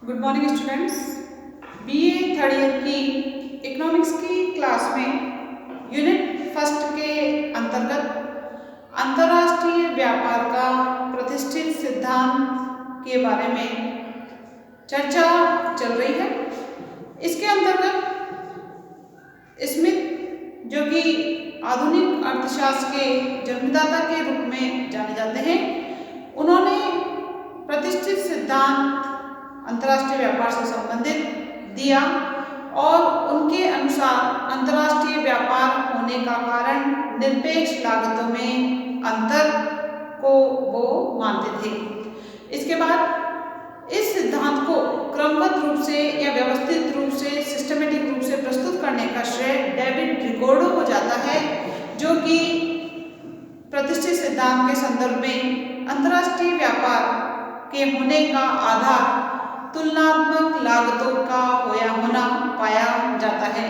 Good morning students. BA third year की economics की class में यूनिट फर्स्ट के अंतर्गत अंतर्राष्ट्रीय व्यापार का प्रतिष्ठित सिद्धांत के बारे में चर्चा चल रही है। इसके अंतर्गत स्मिथ, जो कि आधुनिक अर्थशास्त्र के जन्मदाता के रूप में जाने जाते हैं, उन्होंने प्रतिष्ठित सिद्धांत अंतर्राष्ट्रीय व्यापार से संबंधित दिया और उनके अनुसार अंतर्राष्ट्रीय व्यापार होने का कारण निरपेक्ष लागतों में अंतर को वो मानते थे। इसके बाद इस सिद्धांत को क्रमबद्ध रूप से या व्यवस्थित रूप से सिस्टमेटिक रूप से प्रस्तुत करने का श्रेय डेविड रिकार्डो को जाता है, जो कि प्रतिष्ठित सिद्धांत के संदर्भ में अंतर्राष्ट्रीय व्यापार के होने का आधार तुलनात्मक लागतों का होना पाया जाता है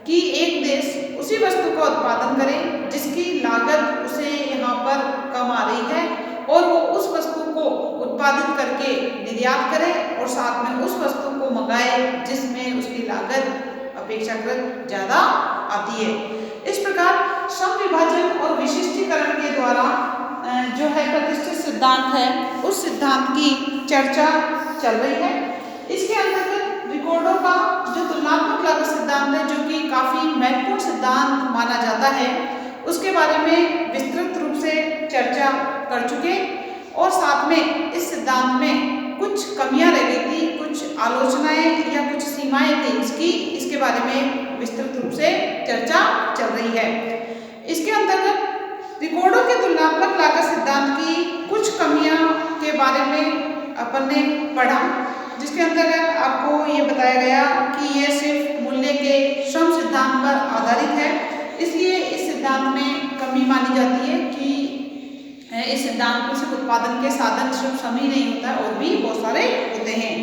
कि एक देश उसी वस्तु का उत्पादन करे जिसकी लागत उसे यहाँ पर कम आ रही है और वो उस वस्तु को उत्पादित करके निर्यात करे और साथ में उस वस्तु को मंगाए जिसमें उसकी लागत अपेक्षाकृत ज़्यादा आती है। इस प्रकार सम विभाजन और विशिष्टीकरण के द्वारा जो है प्रतिष्ठित सिद्धांत है, उस सिद्धांत की चर्चा चल रही है। इसके अंतर्गत रिकार्डो का जो तुलनात्मक लागत सिद्धांत है, जो कि काफ़ी महत्वपूर्ण सिद्धांत माना जाता है, उसके बारे में विस्तृत रूप से चर्चा कर चुके और साथ में इस सिद्धांत में कुछ कमियां रह गई थी, कुछ आलोचनाएं या कुछ सीमाएं थी इसके बारे में विस्तृत रूप से चर्चा चल रही है। इसके अंतर्गत रिकार्डो के तुलनात्मक लागत सिद्धांत की कुछ कमियां के बारे में अपन ने पढ़ा, जिसके अंतर्गत आपको ये बताया गया कि यह सिर्फ मूल्य के श्रम सिद्धांत पर आधारित है। इसलिए इस सिद्धांत में कमी मानी जाती है कि इस सिद्धांत में सिर्फ उत्पादन के साधन सिर्फ श्रम ही नहीं होता और भी बहुत सारे होते हैं।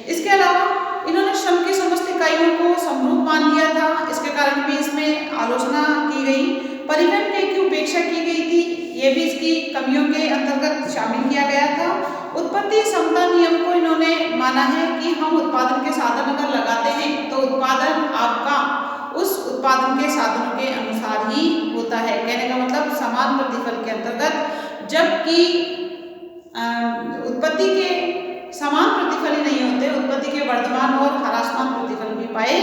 इसके अलावा इन्होंने श्रम की समस्त इकाइयों को समरूप मान लिया था, इसके कारण भी इसमें आलोचना की गई। परिवहन व्यय की उपेक्षा की गई थी, ये भी इसकी कमियों के अंतर्गत शामिल किया गया था। उत्पत्ति समता नियम को इन्होंने माना है कि हम उत्पादन के साधन अगर लगाते हैं तो उत्पादन आपका उस उत्पादन के साधनों के अनुसार ही होता है। कहने का मतलब समान प्रतिफल के अंतर्गत, जबकि उत्पत्ति के समान प्रतिफल ही नहीं होते, उत्पत्ति के वर्धमान और ह्रासमान प्रतिफल भी पाए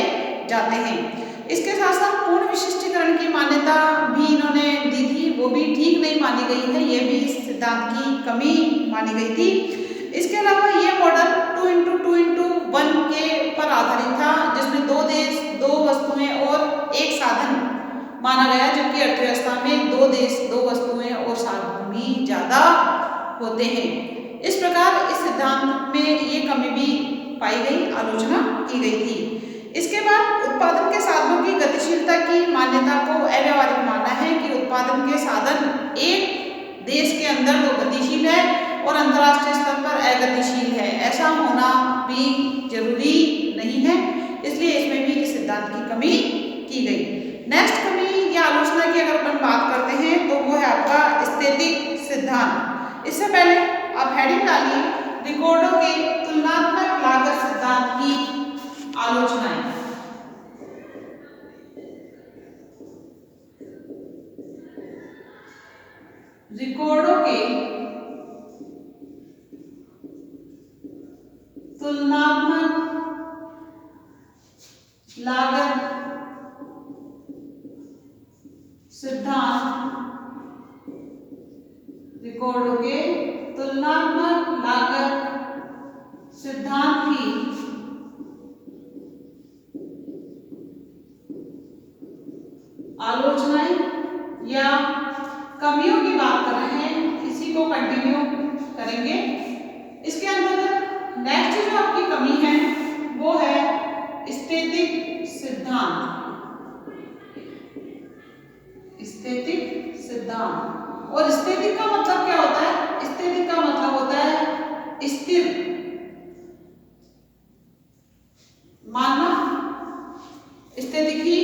जाते हैं। इसके साथ साथ पूर्ण विशिष्टीकरण की मान्यता भी इन्होंने दी थी, वो भी ठीक नहीं मानी गई है, ये भी इस सिद्धांत की कमी मानी गई थी। इसके अलावा ये मॉडल 2x2x1 के पर आधारित था, जिसमें दो देश, दो वस्तुएं और एक साधन माना गया, जबकि अर्थव्यवस्था में दो देश, दो वस्तुएं और साधन भी ज़्यादा होते हैं। इस प्रकार इस सिद्धांत में ये कमी भी पाई गई, आलोचना की गई थी। इसके बाद उत्पादन के साधनों की गतिशीलता की मान्यता को अव्यावहारिक माना है कि उत्पादन के साधन एक देश के अंदर तो गतिशील है और अंतर्राष्ट्रीय स्तर पर अगतिशील है, ऐसा होना भी जरूरी नहीं है। इसलिए इसमें भी इस सिद्धांत की कमी की गई। नेक्स्ट कमी या आलोचना की अगर अपन बात करते हैं तो वो है आपका स्थैतिक सिद्धांत। इससे पहले आप हेडिंग डालिए रिकार्डो के तुलनात्मक लागत सिद्धांत की आलोचनाएं। रिकार्डो के तुलनात्मक लागत सिद्धांत, रिकार्डो के तुलनात्मक लागत सिद्धांत की आलोचनाएं या कमियों की बात कर रहे हैं, इसी को कंटिन्यू करेंगे। इसके अंतर्गत नेक्स्ट जो आपकी कमी है वो है स्थैतिक सिद्धांत। स्थैतिक सिद्धांत, और स्थैतिक का मतलब क्या होता है? स्थैतिक का मतलब होता है स्थिर मानना, स्थैतिक ही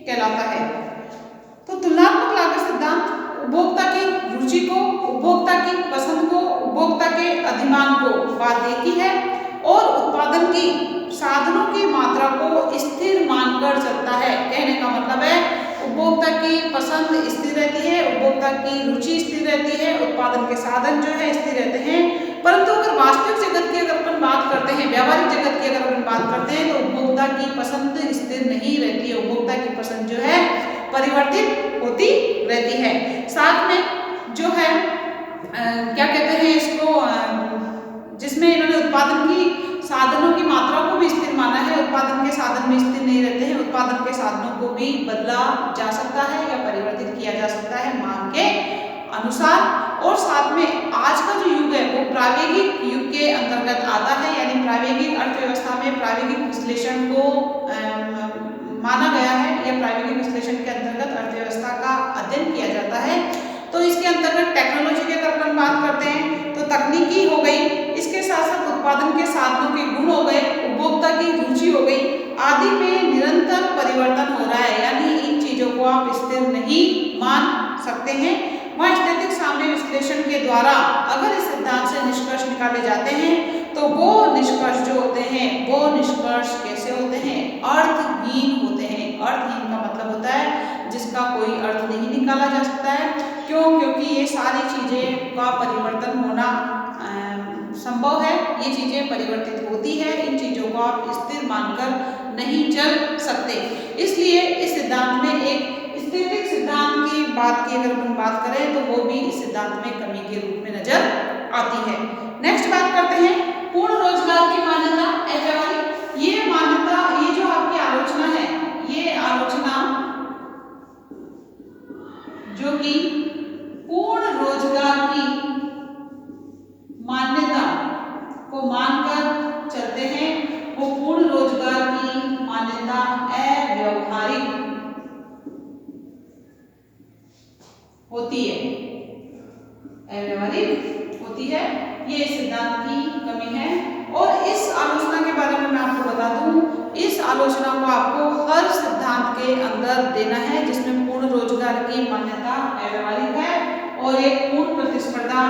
कहलाता है। तो तुलनात्मक लागत सिद्धांत उपभोक्ता की रुचि को, उपभोक्ता की पसंद को, उपभोक्ता के अधिमान को बात देती है और उत्पादन की साधनों की मात्रा को स्थिर मानकर चलता है। कहने का मतलब है उपभोक्ता की पसंद स्थिर रहती है, उपभोक्ता की रुचि स्थिर रहती है, उत्पादन के साधन जो है स्थिर रहते हैं। परंतु अगर वास्तविक जगत की अगर अपन बात करते हैं, व्यावहारिक जगत की अगर अपन बात करते हैं, तो उपभोक्ता की पसंद स्थिर नहीं रहती है। उपभोक्ता की पसंद जो है परिवर्तित होती रहती है। साथ में जो है क्या कहते हैं इसको, जिसमें इन्होंने उत्पादन की साधनों की मात्रा को भी स्थिर माना है। उत्पादन के साधन भी स्थिर नहीं रहते हैं, उत्पादन के साधनों को भी बदला जा सकता है या परिवर्तित किया जा सकता है मांग के अनुसार। और साथ में आज का जो युग है वो प्रायोगिक युग के अंतर्गत आता है, यानी प्रायोगिक अर्थव्यवस्था में प्रायोगिक विश्लेषण को माना गया है या प्रायोगिक विश्लेषण के अंतर्गत अर्थव्यवस्था का अध्ययन किया जाता है। तो इसके अंतर्गत टेक्नोलॉजी की अगर अपन बात करते हैं तो तकनीकी हो गई, इसके साथ साथ उत्पादन के साधनों के गुण हो गए, उपभोक्ता की रुचि हो गई, आदि में निरंतर परिवर्तन हो रहा है। यानी इन चीजों को आप स्थिर नहीं मान सकते हैं। वहाँ स्थैतिक साम्य विश्लेषण के द्वारा अगर इस सिद्धांत से निष्कर्ष निकाले जाते हैं तो वो निष्कर्ष जो होते हैं वो निष्कर्ष कैसे होते हैं, अर्थहीन होते हैं। अर्थहीन का मतलब होता है जिसका कोई अर्थ नहीं निकाला जा सकता है। क्यों? क्योंकि ये सारी चीजें का परिवर्तन होना संभव है, ये चीजें परिवर्तित होती है, इन चीजों को आप स्थिर मानकर नहीं चल सकते। इसलिए इस सिद्धांत में एक स्थैतिक सिद्धांत की बात की अगर हम बात करें तो वो भी इस सिद्धांत में कमी के रूप में नजर आती है। नेक्स्ट बात करते हैं पूर्ण रोजगार की मान्यता अव्यवहारिक। ये मान्यता, ये जो आपकी आलोचना है, ये आलोचना जो कि पूर्ण रोजगार की मान्यता को मानकर चलते हैं, वो पूर्ण रोजगार की मान्यता अव्यवहारिक होती है, अव्यवहारिक होती है। ये सिद्धांत की कमी है। और इस आलोचना के बारे में मैं आपको बता दूं, इस आलोचना को आपको हर सिद्धांत के अंदर देना है जिसमें पूर्ण रोजगार की मान्यता अव्यवहारिक है और एक पूर्ण प्रतिस्पर्धा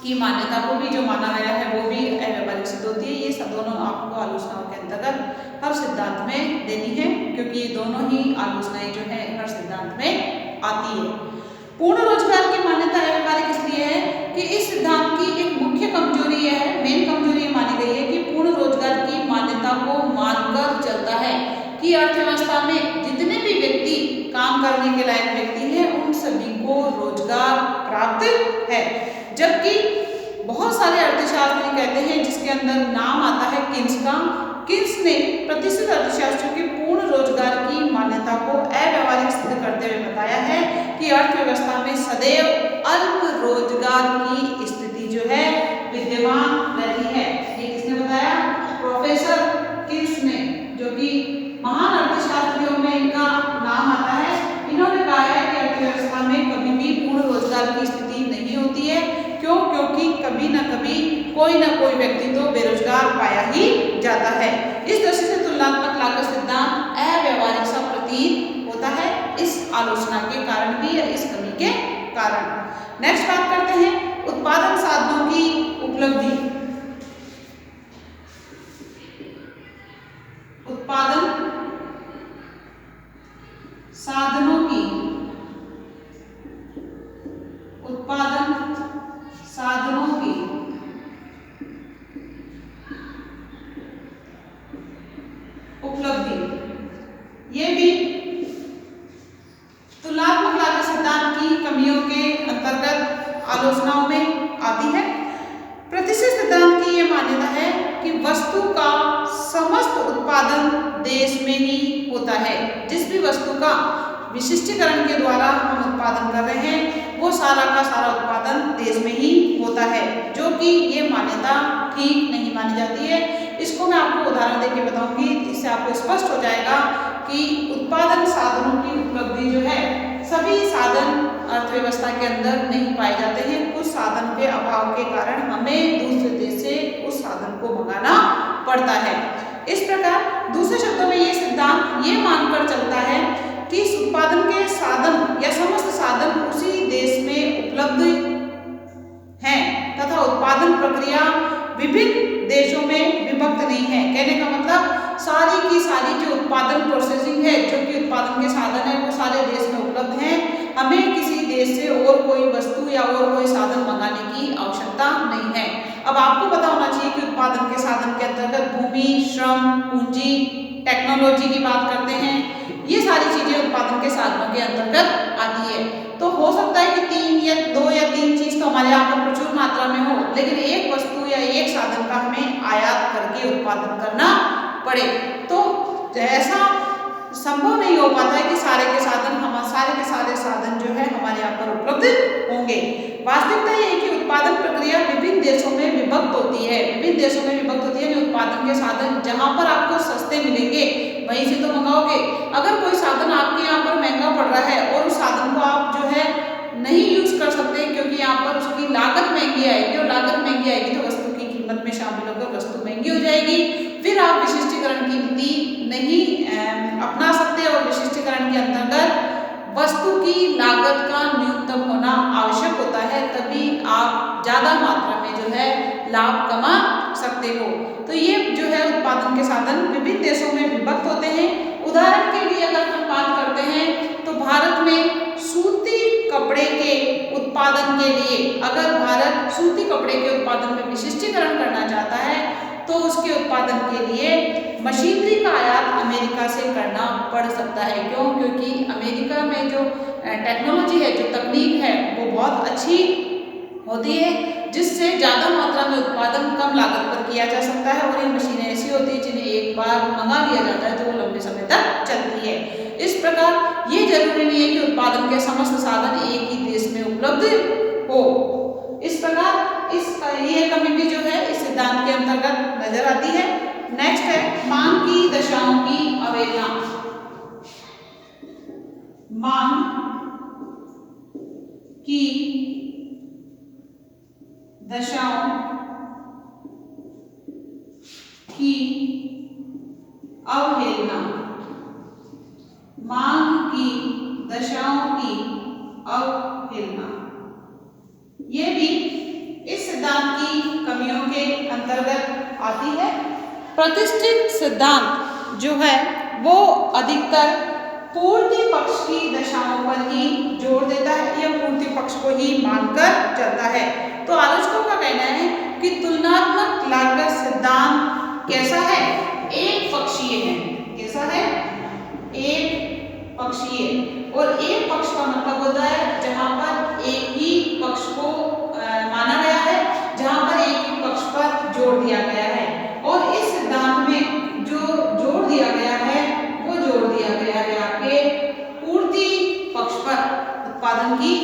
की मान्यता को भी जो माना गया है वो भी अव्यवहारिक सिद्ध होती है। ये सब दोनों आपको आलोचनाओं के अंतर्गत हर सिद्धांत में देनी है, क्योंकि ये दोनों ही आलोचनाएं जो है हर सिद्धांत में आती है। पूर्ण रोजगार की मान्यता अव्यवहारिक इसलिए है कि इस सिद्धांत की एक मुख्य कमजोरी यह है, मेन कमजोरी मानी गई है कि पूर्ण रोजगार की मान्यता को मानकर चलता है कि अर्थव्यवस्था में जितने भी व्यक्ति काम करने के लायक व्यक्ति हैं उन सभी को रोजगार प्राप्त है। जबकि बहुत सारे अर्थशास्त्री कहते हैं, जिसके अंदर नाम आता है किन्स का, किन्स ने प्रतिष्ठित अर्थशास्त्रियों की पूर्ण रोजगार की मान्यता को अव्यवहारिक सिद्ध करते हुए बताया है कि अर्थव्यवस्था में सदैव अल्प रोजगार की स्थिति जो है विद्यमान रहती है। ये किसने बताया? प्रोफेसर किन्स ने, जो कि महान अर्थशास्त्रियों में इनका नाम आता है। इन्होंने कहा है कि अर्थव्यवस्था में कभी भी पूर्ण रोजगार की स्थिति नहीं होती है। क्यों? क्योंकि कभी ना कभी कोई ना कोई व्यक्ति तो बेरोजगार पाया ही जाता है। इस दृष्टि से तुलनात्मक लागत सिद्धांत अव्यवहारिक सा प्रतीत होता है, इस आलोचना के कारण भी या इस कमी के कारण। नेक्स्ट बात करते हैं उत्पादन साधनों की उपलब्धि। उत्पादन साधनों की, उत्पादन साधनों की उपलब्धि, ये भी तुलनात्मक लागत सिद्धांत की कमियों के अंतर्गत आलोचनाओं में आती है। प्रतिष्ठित सिद्धांत की यह मान्यता है कि वस्तु का समस्त उत्पादन देश में ही होता है। जिस भी वस्तु का विशिष्टीकरण के द्वारा हम उत्पादन कर रहे हैं वो सारा का सारा उत्पादन देश में ही होता है, जो कि ये मान्यता ठीक नहीं मानी जाती है। इसको मैं आपको उदाहरण देके बताऊंगी, इससे आपको स्पष्ट हो जाएगा कि उत्पादन साधनों की उपलब्धि जो है, सभी साधन अर्थव्यवस्था के अंदर नहीं पाए जाते हैं। कुछ साधन के अभाव के कारण हमें दूसरे देश से उस साधन को मंगाना पड़ता है। इस प्रकार दूसरे शब्दों में ये सिद्धांत ये मानकर चलता है कि इस उत्पादन के साधन या समस्त साधन उसी देश में उपलब्ध हैं तथा उत्पादन प्रक्रिया विभिन्न देशों में विभक्त नहीं है। कहने का मतलब सारी की सारी जो उत्पादन प्रोसेसिंग है, जो कि उत्पादन के साधन है, वो सारे देश में उपलब्ध हैं। हमें किसी देश से और कोई वस्तु या और कोई साधन मंगाने की आवश्यकता नहीं है। अब आपको पता होना चाहिए कि उत्पादन के साधन के अंतर्गत भूमि, श्रम, पूंजी, टेक्नोलॉजी की बात करते हैं। ये सारी चीजें उत्पादन के साधनों के अंतर्गत आती है। तो हो सकता है कि 2 या 3 चीज तो हमारे यहाँ पर प्रचुर मात्रा में हो, लेकिन एक वस्तु या एक साधन का हमें आयात करके उत्पादन करना पड़े। तो ऐसा संभव नहीं हो पाता है कि सारे के सारे साधन जो है हमारे यहाँ पर उपलब्ध होंगे। वास्तविकता ये है कि उत्पादन प्रक्रिया विभिन्न देशों में विभक्त होती है। विभिन्न देशों में विभक्त होती है। उत्पादन के साधन जहाँ पर आपको सस्ते मिलेंगे वहीं से तो मंगाओगे। अगर कोई साधन आपके यहाँ पर महंगा पड़ रहा है और उस साधन को आप जो है नहीं यूज कर सकते क्योंकि यहाँ पर उसकी लागत महंगी आएगी, और लागत महंगी आएगी तो वस्तु की कीमत में शामिल होकर वस्तु महंगी हो जाएगी। फिर आप विशिष्टीकरण की नीति नहीं अपना सकते, और विशिष्टीकरण के अंतर्गत वस्तु की लागत का न्यूनतम होना आवश्यक होता है, तभी आप ज्यादा मात्रा में जो है लाभ कमा सकते हो। तो ये जो है उत्पादन के साधन विभिन्न देशों में विभक्त होते हैं। उदाहरण के लिए अगर हम बात करते हैं तो भारत में सूती कपड़े के उत्पादन के लिए, अगर भारत सूती कपड़े के उत्पादन में विशिष्टीकरण करना चाहता है तो उसके उत्पादन के लिए मशीनरी का आयात अमेरिका से करना पड़ सकता है। क्यों? क्योंकि अमेरिका में जो टेक्नोलॉजी है, जो तकनीक है, वो बहुत अच्छी होती है, जिससे ज़्यादा मात्रा में उत्पादन कम लागत पर किया जा सकता है। और ये मशीनें ऐसी होती है जिन्हें एक बार मंगा लिया जाता है तो वो लंबे समय तक चलती है। इस प्रकार ये जरूरी नहीं है कि उत्पादन के समस्त साधन एक ही देश में उपलब्ध हो। इस प्रकार ये कमी भी जो है इस सिद्धांत के अंतर्गत नजर आती है। नेक्स्ट है मांग की दशाओं की अवहेलना। मांग की दशाओं की अवहेलना। मांग की दशाओं की अवहेलना, ये भी इस सिद्धांत की कमियों के अंतर्गत आती है। प्रतिष्ठित सिद्धांत जो है वो अधिकतर पूर्ति पक्ष की दशाओं पर ही जोर देता है, या पूर्ति पक्ष को ही मानकर चलता है। तो आलोचकों का कहना है कि तुलनात्मक लागत सिद्धांत कैसा है? एक पक्षीय है। कैसा है? एक पक्षीय। और एक पक्ष का मतलब होता है जहां पर एक ही पक्ष को माना गया है, जहां पर एक ही पक्ष पर जोर दिया गया है। और इस सिद्धांत में जो जोर दिया गया है वो जोर दिया गया है आपके पूर्ति पक्ष पर, उत्पादन की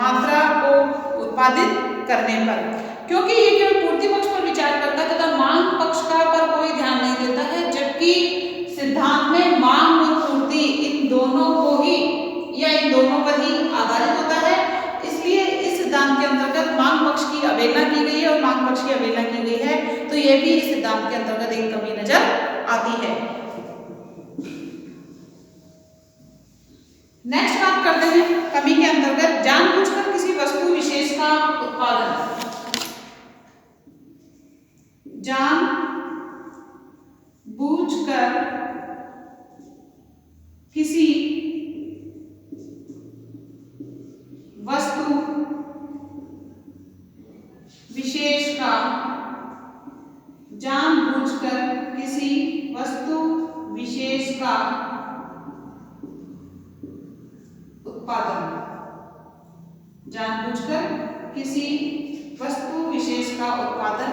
मात्रा को उत्पादित करने पर, क्योंकि ये केवल पूर्ति पक्ष पर विचार करता है तथा मांग पक्ष का पर कोई ध्यान नहीं देता है। जबकि सिद्धांत में मांग और पूर्ति इन दोनों को ही या इन दोनों पर ही आधारित होता है। इसलिए इस सिद्धांत के अंतर्गत मांग पक्ष की अवहेलना की गई है, और मांग पक्ष की अवहेलना की गई है तो यह भी इस सिद्धांत के अंतर्गत एक कमी नजर आती है। नेक्स्ट बात करते हैं कमी के अंतर्गत जानबूझकर किसी वस्तु विशेष का उत्पादन। जानबूझकर किसी वस्तु विशेष का, जानबूझकर किसी वस्तु विशेष का उत्पादन। जानबूझकर किसी वस्तु विशेष का उत्पादन,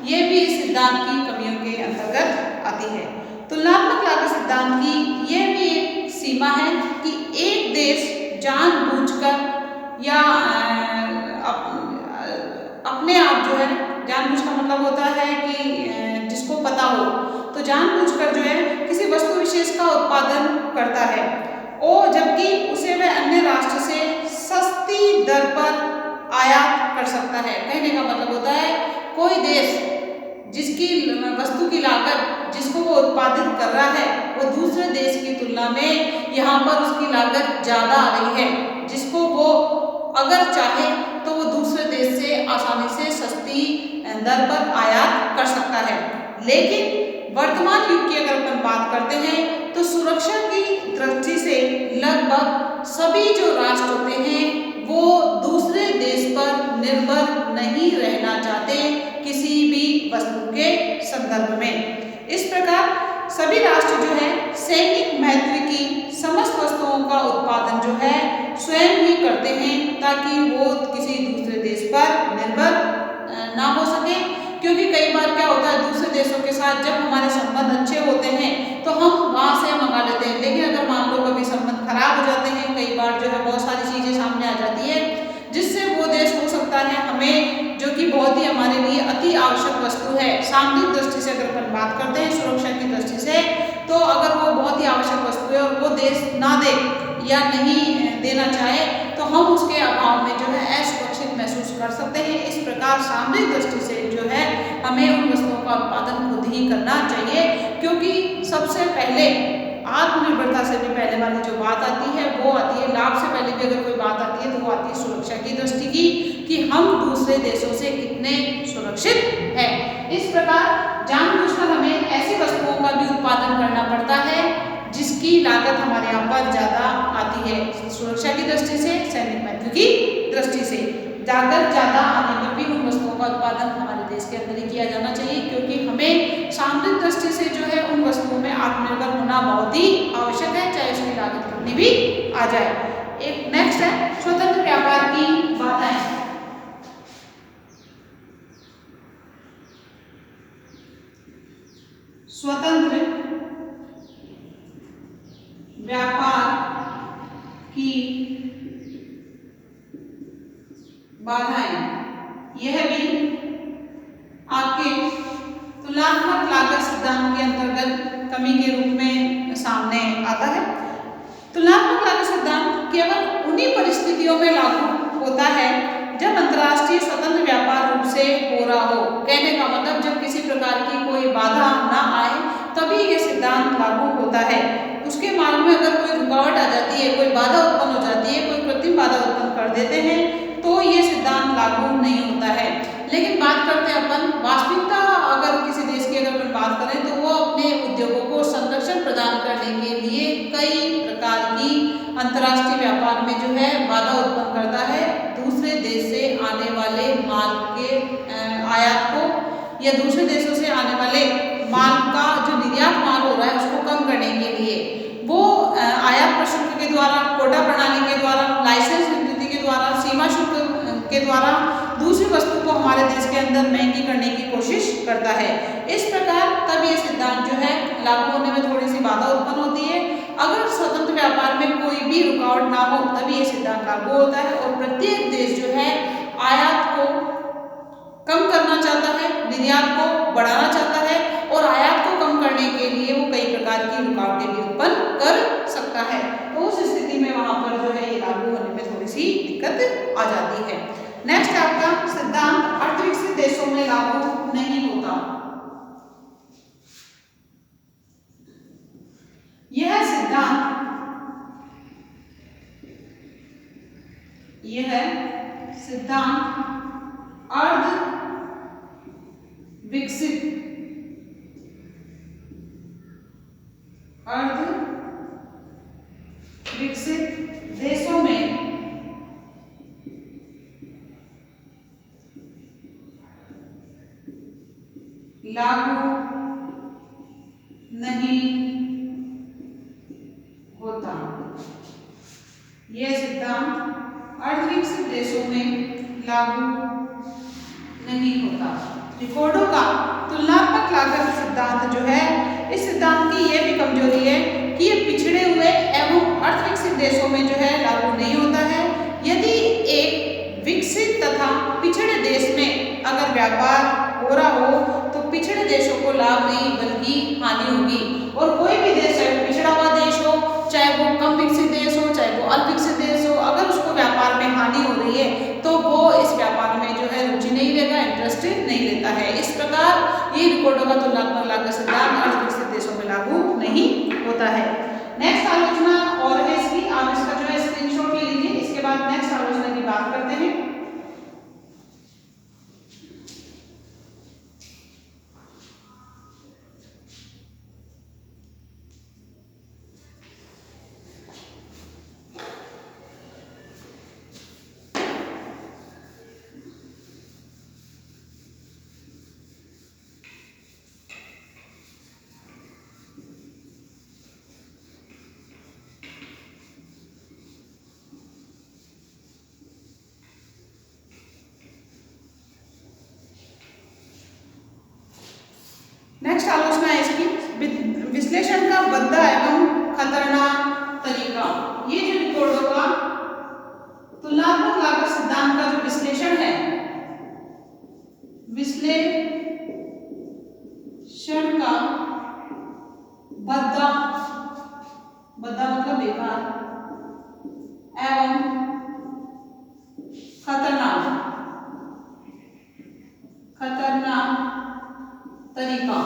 यह भी इस सिद्धांत की कमियों के अंतर्गत आती है। तुलनात्मक लागत सिद्धांत की यह भी एक सीमा है कि एक देश जानबूझकर या अपने आप जो है, जानबूझ का मतलब होता है कि जिसको पता हो, तो जानबूझकर जो है किसी वस्तु विशेष का उत्पादन करता है, और जबकि उसे वह अन्य राष्ट्र से सस्ती दर पर आयात कर सकता है। कहने का मतलब होता है कोई देश जिसकी वस्तु की लागत, जिसको वो उत्पादित कर रहा है, वो दूसरे देश की तुलना में यहाँ पर उसकी लागत ज़्यादा आ रही है, जिसको वो अगर चाहे तो वो दूसरे देश से आसानी से सस्ती दर पर आयात कर सकता है। लेकिन वर्तमान युग की अगर अपन बात करते हैं तो सुरक्षा की दृष्टि से लगभग सभी जो राष्ट्र होते हैं वो दूसरे देश पर निर्भर नहीं रहना चाहते किसी भी वस्तु के संदर्भ में। इस प्रकार सभी राष्ट्र जो है सैनिक महत्व की समस्त वस्तुओं का उत्पादन जो है स्वयं ही करते हैं ताकि वो किसी दूसरे देश पर निर्भर ना हो सके। क्योंकि कई बार क्या होता है दूसरे देशों के साथ जब हमारे संबंध अच्छे होते हैं तो हम वहाँ से मंगा लेते हैं, लेकिन अगर मान लो कभी संबंध खराब हो जाते हैं, कई बार जो है बहुत सारी चीज़ें सामने आ जाती है जिससे वो देश हो सकता है हमें जो कि बहुत ही हमारे लिए अति आवश्यक वस्तु है सामरिक दृष्टि से अगर अपन बात करते हैं सुरक्षा की दृष्टि से, तो अगर वो बहुत ही आवश्यक वस्तु है और वो देश ना दे या नहीं देना चाहे तो हम उसके अभाव में जो है असुरक्षित महसूस कर सकते हैं। इस प्रकार सामरिक दृष्टि से जो है हमें उन वस्तुओं का उत्पादन खुद ही करना चाहिए, क्योंकि सबसे पहले आत्मनिर्भरता से भी पहले वाली जो बात आती है वो आती है, लाभ से पहले भी अगर कोई बात आती है तो वो आती है सुरक्षा की दृष्टि की कि हम दूसरे देशों से कितने सुरक्षित हैं। इस प्रकार जानबूझकर हमें ऐसी वस्तुओं का भी उत्पादन करना पड़ता है जिसकी लागत हमारे यहाँ पर ज़्यादा आती है सुरक्षा की दृष्टि से, सैनिक महत्व की दृष्टि से। लागत ज़्यादा आने पर भी उन वस्तुओं का उत्पादन हमारे देश के अंदर ही किया जाना चाहिए, क्योंकि हमें सामरिक दृष्टि से जो है उन वस्तुओं में आत्मनिर्भर होना बहुत ही आवश्यक है, चाहे उसकी लागत कितनी भी आ जाए। एक नेक्स्ट है स्वतंत्र व्यापार की बाधाएं। स्वतंत्र व्यापार की बाधाएं, यह भी आपके तुलनात्मक लागत सिद्धांत के अंतर्गत कमी के रूप में सामने आता है। तुलनात्मक लागत सिद्धांत केवल उन्हीं परिस्थितियों में लागू होता है जब अंतर्राष्ट्रीय स्वतंत्र व्यापार रूप से हो रहा हो। कहने का मतलब जब किसी प्रकार की कोई बाधा ना आए तभी ये सिद्धांत लागू होता है। उसके मार्ग में अगर कोई रुकावट आ जाती है, कोई बाधा उत्पन्न हो जाती है, कोई कृत्रिम बाधा उत्पन्न कर देते हैं तो ये सिद्धांत लागू नहीं होता है। लेकिन बात करते हैं अपन वास्तविकता, अगर किसी देश की अगर अपन बात करें तो वो अपने उद्योगों को संरक्षण प्रदान करने के लिए कई प्रकार की अंतर्राष्ट्रीय व्यापार में जो है बाधा उत्पन्न करता है। दूसरे देश से आने वाले माल के आयात को या दूसरे देशों से आने वाले माल का जो निर्यात माल हो रहा है उसको कम करने के लिए वो आयात प्रशुल्क के द्वारा, कोटा प्रणाली के द्वारा, लाइसेंस नीति के द्वारा, सीमा शुल्क के द्वारा दूसरी वस्तु को हमारे देश के अंदर महंगी करने की कोशिश करता है। इस प्रकार तब ये सिद्धांत जो है लागू होने में थोड़ी सी बाधा उत्पन्न होती है। अगर स्वतंत्र व्यापार में कोई भी रुकावट ना हो तभी ये सिद्धांत लागू होता है और प्रत्येक देश जो है आयात को कम करना चाहता है, निर्यात को बढ़ाना चाहता है और आयात को कम करने के लिए वो कई प्रकार की रुकावटें भी उत्पन्न कर सकता है। तो उस स्थिति में वहां पर जो है ये लागू होने में थोड़ी सी दिक्कत आ जाती है। नेक्स्ट आपका सिद्धांत अर्थविकसित देशों में लागू नहीं होता। यह सिद्धांत अर्ध विकसित देशों में लागू नहीं होता। यह सिद्धांत अर्धविकसित देशों में लागू नहीं होता। रिकॉर्डों का तुलनात्मक लागत सिद्धांत जो है, इस सिद्धांत की यह भी कमजोरी है कि ये पिछड़े हुए एवं अर्थविकसित देशों में जो है लागू नहीं होता है। यदि एक विकसित तथा पिछड़े देश में अगर व्यापार हो रहा हो तो पिछड़े देशों को लाभ नहीं बल्कि हानि होगी। और कोई भी देश चाहे वो पिछड़ा हुआ देश हो, चाहे वो कम विकसित देश हो, चाहे वो अल्प विकसित देश हो, अगर उसको व्यापार में हानि हो रही है तो वो इस व्यापार में जो है रुचि नहीं लेगा, इंटरेस्ट नहीं लेता है। इस प्रकार ये रिकॉर्डों का तुलनात्मक लागत सिद्धांत अर्थविकसित देशों में लागू नहीं होता है। नेक्स्ट आलोचना और है इसकी, आप इसका जो है स्क्रीनशॉट ले लीजिए। इसके बाद नेक्स्ट आलोचना की बात करते हैं। नेक्स्ट आलोचना है इसकी विश्लेषण का भद्दा एवं खतरनाक तरीका। ये जो रिकॉर्डो का तुलनात्मक लागत सिद्धांत का जो विश्लेषण है, विश्लेषण का भद्दा, भद्दा मतलब बेकार, एवं खतरनाक तरीका,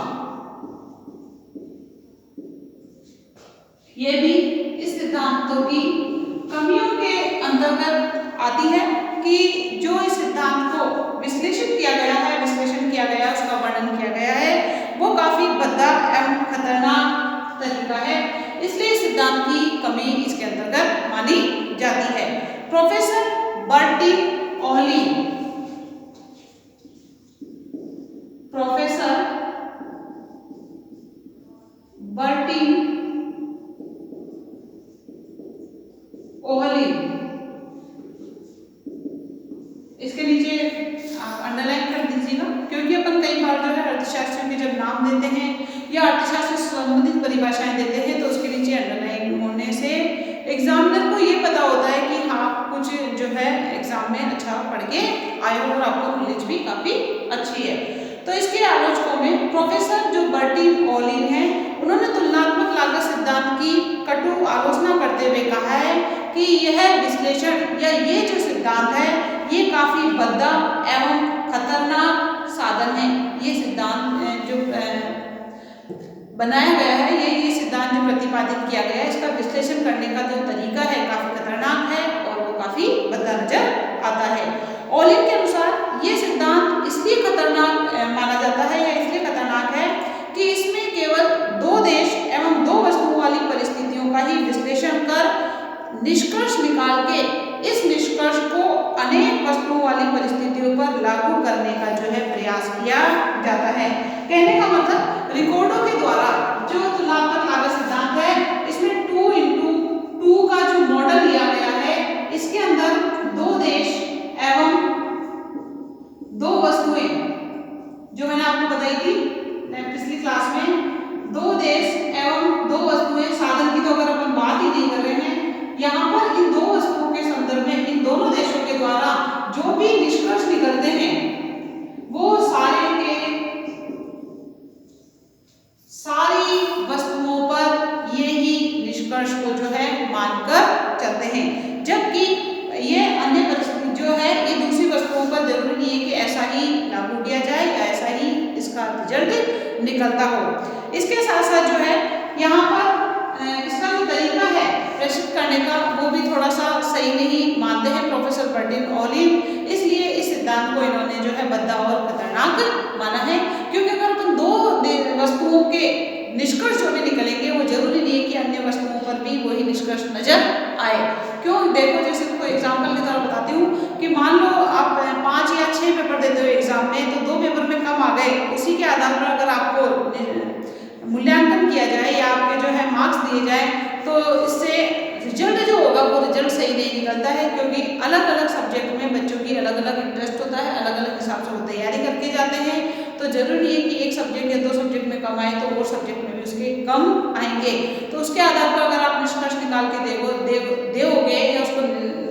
ये भी इस सिद्धांतों की कमियों के अंतर्गत आती है कि जो इस सिद्धांत को विश्लेषण किया गया है, उसका वर्णन किया गया है, वो काफी भद्दा एवं खतरनाक तरीका है, इसलिए इस सिद्धांत की कमी इसके अंतर्गत मानी जाती है। प्रोफेसर बर्टिन ओहली, प्रोफेसर बर्टिन ओहली, इसके नीचे आप अंडरलाइन कर दीजिएगा, क्योंकि अपन कई बार जो है अर्थशास्त्र के जब नाम देते हैं या अर्थशास्त्र से संबंधित परिभाषाएं देते हैं तो उसके नीचे अंडरलाइन होने से एग्जामिनर को ये पता होता है कि हाँ कुछ जो है एग्जाम में अच्छा पढ़ के आए हो और आपको नॉलेज भी काफी अच्छी है। तो इसके आलोचकों में प्रोफेसर जो बर्टिन ओहली हैं, उन्होंने तुलनात्मक लागत सिद्धांत की कटु आलोचना करते हुए कहा है कि यह विश्लेषण या ये जो सिद्धांत है ये काफी भद्दा एवं खतरनाक साधन है। ये सिद्धांत जो बनाया गया है, ये सिद्धांत जो प्रतिपादित किया गया है, इसका विश्लेषण करने का जो तरीका है काफी खतरनाक है और वो काफी भद्दा नजर आता है। ओलिन के अनुसार ये सिद्धांत इसलिए खतरनाक माना जाता है या इसलिए खतरनाक है कि इसमें केवल दो देश एवं दो वस्तुओं वाली परिस्थितियों का ही विश्लेषण कर निष्कर्ष निकाल के इस निष्कर्ष को अनेक वस्तुओं वाली परिस्थितियों पर लागू करने का जो है प्रयास किया जाता है। कहने का मतलब रिकॉर्डो के द्वारा जो तुलनात्मक लागत सिद्धांत है, इसमें 2x2 का जो मॉडल लिया गया है, इसके अंदर दो देश एवं दो वस्तुएं, जो मैंने आपको बताई थी पिछली क्लास में, दो देश एवं दो वस्तुएं, साधन की तो अगर अपन बात ही नहीं कर रहे हैं, यहाँ पर इन दो वस्तुओं के संदर्भ में इन दोनों देशों के द्वारा जो भी निष्कर्ष निकलते हैं वो सारी वस्तुओं पर ये ही निष्कर्ष को जो है मानकर चलते हैं, जबकि ये अन्य परिस्थिति जो है ये दूसरी वस्तुओं पर जरूरी नहीं है कि ऐसा ही लागू किया जाए या ऐसा ही इसका रिजल्ट निकलता हो। इसके साथ साथ जो है यहाँ पर इसका जो तरीका है प्रस्तुत करने का वो भी थोड़ा सा सही नहीं मानते हैं प्रोफेसर बर्टिन ओहली, इसलिए इस सिद्धांत को इन्होंने जो है भद्दा और खतरनाक माना है, क्योंकि अगर अपन दो वस्तुओं के निष्कर्ष जो भी निकलेंगे वो जरूरी नहीं है कि अन्य वस्तुओं पर भी वही निष्कर्ष नजर आए। क्यों? देखो, जैसे तुमको एग्जाम्पल की तरह बताती हूँ कि मान लो आप 5 या 6 पेपर देते हो एग्जाम में, तो 2 पेपर में कम आ गए, उसी के आधार पर अगर आपको मूल्यांकन किया जाए या आपके जो है मार्क्स दिए जाए तो इससे रिजल्ट जो होगा वो रिजल्ट सही नहीं निकलता है, क्योंकि अलग अलग सब्जेक्ट में बच्चों की अलग अलग इंटरेस्ट होता है, अलग अलग हिसाब से वो तैयारी करके जाते हैं, तो जरूरी है कि एक सब्जेक्ट या 2 सब्जेक्ट में कम आए तो और सब्जेक्ट में भी उसके कम आएंगे, तो उसके आधार पर अगर आप निष्कर्ष निकाल के दोगे या उसको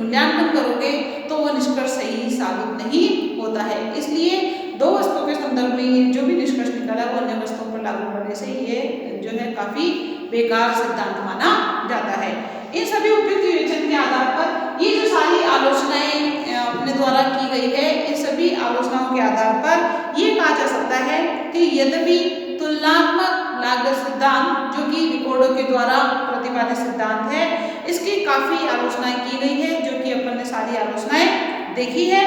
मूल्यांकन करोगे तो वो निष्कर्ष सही साबित नहीं होता है। इसलिए दो वस्तुओं के संदर्भ में जो भी निष्कर्ष निकाला वो अन्य वस्तुओं पर लागू करने से ये जो है काफी बेकार सिद्धांत माना जाता है। इन सभी उपयुक्त विवेचन के आधार पर ये जो सारी आलोचनाएं अपने द्वारा की गई है, इन सभी आलोचनाओं के आधार पर ये कहा जा सकता है कि यद्यपि तुलनात्मक लागत सिद्धांत जो कि रिकॉर्डो के द्वारा प्रतिपादित सिद्धांत है, इसकी काफी आलोचनाएं की गई है, जो कि अपन ने सारी आलोचनाएं देखी है,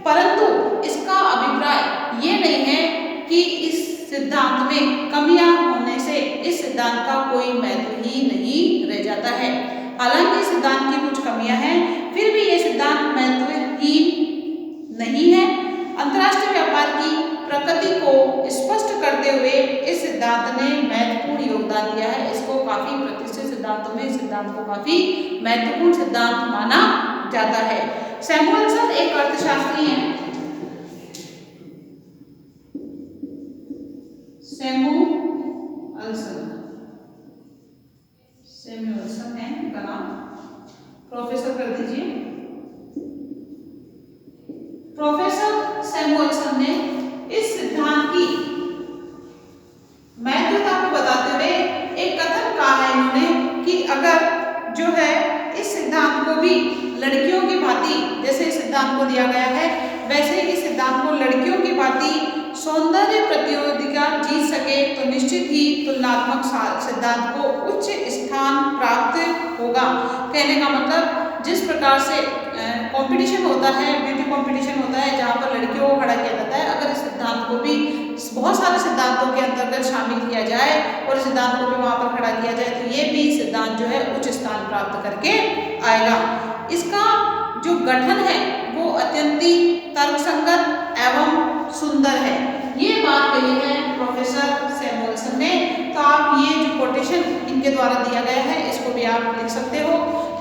परंतु इसका अभिप्राय ये नहीं है कि इस सिद्धांत में कमियां होने से इस सिद्धांत का कोई महत्व ही नहीं रह जाता है। हालांकि सिद्धांत की कुछ कमियां हैं, फिर भी ये सिद्धांत महत्वहीन नहीं है। अंतर्राष्ट्रीय व्यापार की प्रकृति को स्पष्ट करते हुए इस सिद्धांत ने महत्वपूर्ण योगदान दिया है। इसको काफी प्रतिष्ठित सिद्धांतों में इस सिद्धांत को काफी महत्वपूर्ण सिद्धांत माना जाता है। सैमुअलसन एक अर्थशास्त्री हैं। सैमुअल्सन ने इस सिद्धांत की महत्वता को बताते हुए एक कथन कहा है इन्होंने कि अगर जो है इस सिद्धांत को भी लड़कियों की भांति, जैसे इस सिद्धांत को दिया गया है वैसे ही सिद्धांत को लड़कियों की भांति सौंदर्य प्रतियोगिता जीत सके तो निश्चित ही तुलनात्मक सिद्धांत को उच्च स्थान प्राप्त होगा। कहने का मतलब जिस प्रकार से कंपटीशन होता है, ब्यूटी कंपटीशन होता है जहाँ पर लड़कियों को खड़ा किया जाता है, अगर इस सिद्धांत को भी बहुत सारे सिद्धांतों के अंतर्गत शामिल किया जाए और सिद्धांत को भी वहाँ पर खड़ा किया जाए तो ये भी सिद्धांत जो है उच्च स्थान प्राप्त करके आएगा। इसका जो गठन है वो अत्यंत तर्कसंगत एवं सुंदर है। ये बात कही है प्रोफेसर सैमुअल्सन ने। तो आप ये जो कोटेशन इनके द्वारा दिया गया है इसको भी आप लिख सकते हो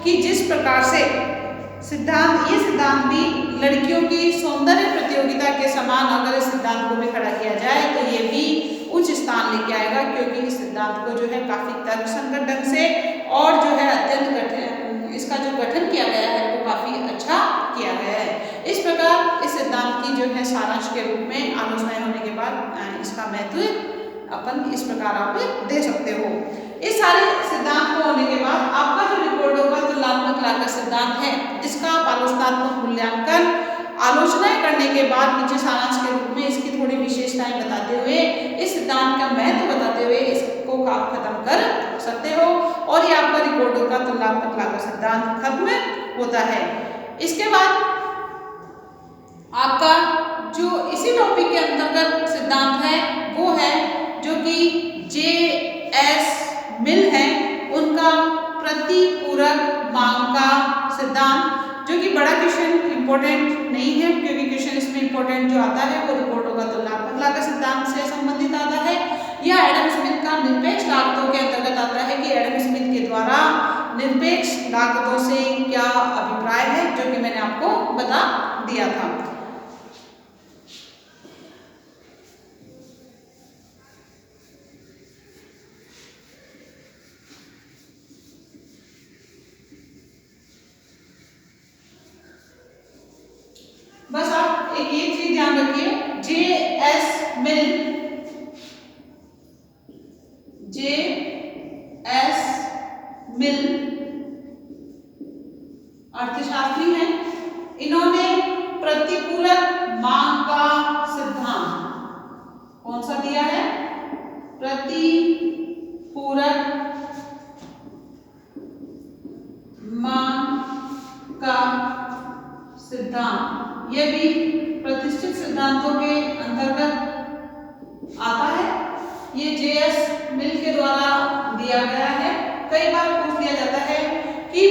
कि जिस प्रकार से ये सिद्धांत भी लड़कियों की सौंदर्य प्रतियोगिता के समान अगर इस सिद्धांत को भी खड़ा किया जाए तो ये भी उच्च स्थान लेके आएगा, क्योंकि इस सिद्धांत को जो है काफी तर्कसंगत ढंग से और जो है अत्यंत इसका जो गठन किया गया है वो काफी अच्छा किया गया है। इस प्रकार इस सिद्धांत की जो है सारांश के रूप में आलोचनाएं होने के बाद इसका महत्व अपन इस प्रकार आप दे सकते हो। इस सारे सिद्धांत को होने के बाद आपका जो रिकॉर्ड होगा तुलनात्मक लागत सिद्धांत है, जिसका आप आलोचनात्मक मूल्यांकन आलोचनाएं करने के बाद नीचे सारांश के रूप में इसकी थोड़ी विशेषताएं बताते हुए इस सिद्धांत का महत्व बताते हुए इसको आप खत्म कर सकते हो और ये आपका रिकॉर्ड होगा तुलनात्मक लागत सिद्धांत खत्म होता है। इसके बाद आपका जो इसी टॉपिक के अंतर्गत सिद्धांत है वो है जो कि J.S. मिल है, उनका प्रतिपूरक मांग का सिद्धांत, जो कि बड़ा क्वेश्चन इंपॉर्टेंट नहीं है क्योंकि क्वेश्चन इसमें इंपॉर्टेंट जो आता है वो रिपोर्ट होगा तुलनात्मक लागत सिद्धांत से संबंधित आता है। यह एडम स्मिथ का निरपेक्ष लागतों के अंतर्गत आता है कि एडम स्मिथ के द्वारा निरपेक्ष लागतों से क्या अभिप्राय है, जो कि मैंने आपको बता दिया था। बस आप एक ये चीज ध्यान रखिए, J.S. मिल अर्थशास्त्री हैं। इन्होंने प्रतिपूरक मांग का सिद्धांत कौन सा दिया है? प्रतिपूरक मांग का सिद्धांत, यह भी प्रतिष्ठित सिद्धांतों के अंतर्गत आता है। ये J.S. मिल के द्वारा दिया गया है। कई बार पूछ लिया जाता है कि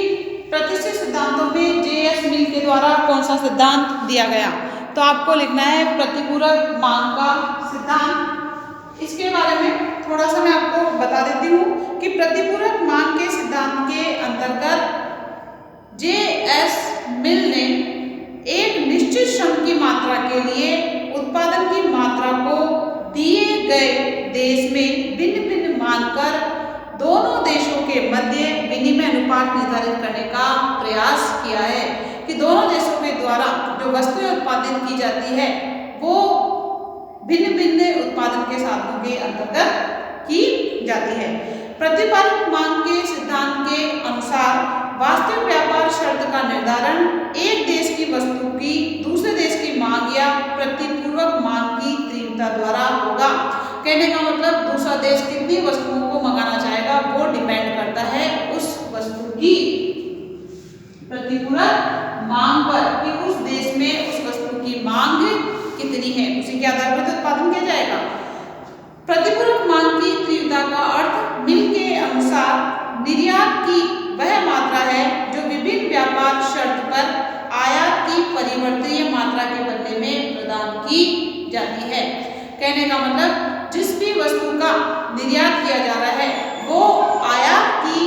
प्रतिष्ठित सिद्धांतों में J.S. मिल के द्वारा कौन सा सिद्धांत दिया गया, तो आपको लिखना है प्रतिपूरक मांग का सिद्धांत। इसके बारे में थोड़ा सा मैं आपको बता देती हूँ कि प्रतिपूरक मांग के सिद्धांत के अंतर्गत J.S. मिल ने एक निश्चित श्रम की मात्रा के लिए उत्पादन की मात्रा को दिए गए देश में भिन्न भिन्न मानकर दोनों देशों के मध्य विनिमय अनुपात निर्धारित करने का प्रयास किया है कि दोनों देशों के द्वारा जो वस्तुएं उत्पादित की जाती है वो भिन्न भिन्न उत्पादन के साधनों के अंतर्गत की जाती है। प्रतिपादक मांग के सिद्धांत के अनुसार वास्तविक व्यापार शर्त का निर्धारण एक देश की वस्तु की दूसरे देश की मांग या प्रतिपूरक मांग की तीव्रता द्वारा होगा। कहने का मतलब दूसरा देश कितनी वस्तुओं को मंगाना चाहेगा वो डिपेंड करता है उस वस्तु की प्रतिपूरक मांग पर कि उस देश में उस वस्तु की मांग कितनी है, उसी के आधार पर उत्पादन किया जाएगा। प्रतिपूरक मांग की तीव्रता का अर्थ मिल के अनुसार निर्यात की वह मात्रा है जो विभिन्न व्यापार शर्त पर आयात की परिवर्तनीय मात्रा के बदले में प्रदान की जाती है। कहने का मतलब जिस भी वस्तु का निर्यात किया जा रहा है वो आयात की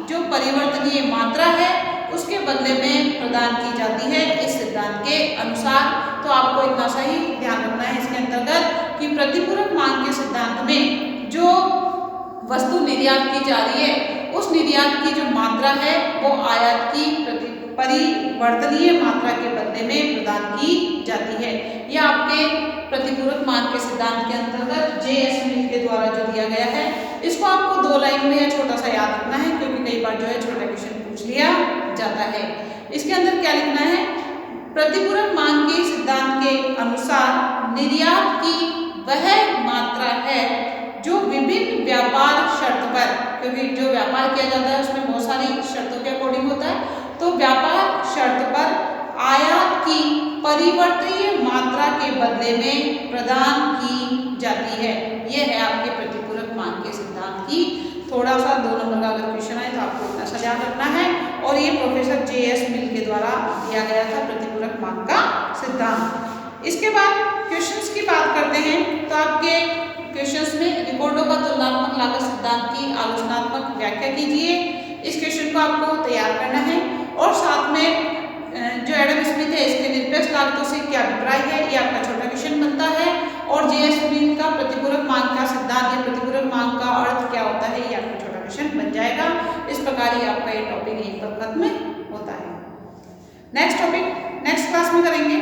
जो परिवर्तनीय मात्रा है उसके बदले में प्रदान की जाती है इस सिद्धांत के अनुसार। तो आपको इतना सही ध्यान रखना है इसके अंतर्गत कि प्रतिपूरक मांग के सिद्धांत में जो वस्तु निर्यात की जा रही है उस निर्यात की जो मात्रा है वो आयात की परिवर्तनीय मात्रा के बदले में प्रदान की जाती है। यह आपके प्रतिपूरक मान के सिद्धांत के अंतर्गत जे.एस. मिल के द्वारा जो दिया गया है, इसको आपको 2 लाइन में या छोटा सा याद रखना है, क्योंकि कई बार जो है छोटा क्वेश्चन पूछ लिया जाता है। इसके अंदर क्या लिखना है, प्रतिपूरक मान के सिद्धांत के अनुसार निर्यात की वह मात्रा है जो विभिन्न व्यापार शर्त पर, क्योंकि जो व्यापार किया जाता है उसमें बहुत सारी शर्तों के अकॉर्डिंग होता है, तो व्यापार शर्त पर आयात की परिवर्तनीय मात्रा के बदले में प्रदान की जाती है। यह है आपके प्रतिपूरक मान के सिद्धांत की थोड़ा सा 2 नंबर का अगर क्वेश्चन आए तो आपको इतना सा ध्यान रखना है। और ये प्रोफेसर जे.एस. मिल के द्वारा दिया गया था प्रतिपूरक मान का सिद्धांत। इसके बाद क्वेश्चंस की बात करते हैं, तो आपके क्वेश्चंस में रिकॉर्डों का तुलनात्मक लागत सिद्धांत की आलोचनात्मक व्याख्या कीजिए। इस क्वेश्चन को आपको तैयार करना है और साथ में जो एडम स्मिथ है इसके निरपेक्ष लागतों से क्या अभिप्राय है, ये आपका छोटा क्वेश्चन बनता है। और जे.एस. मिल का प्रतिपूरक मान का सिद्धांत या प्रतिपूरक मान का अर्थ क्या होता है, ये आपका छोटा क्वेश्चन बन जाएगा। इस प्रकार ही आपका ये टॉपिक यहीं पर खत्म होता है। नेक्स्ट टॉपिक नेक्स्ट क्लास में करेंगे।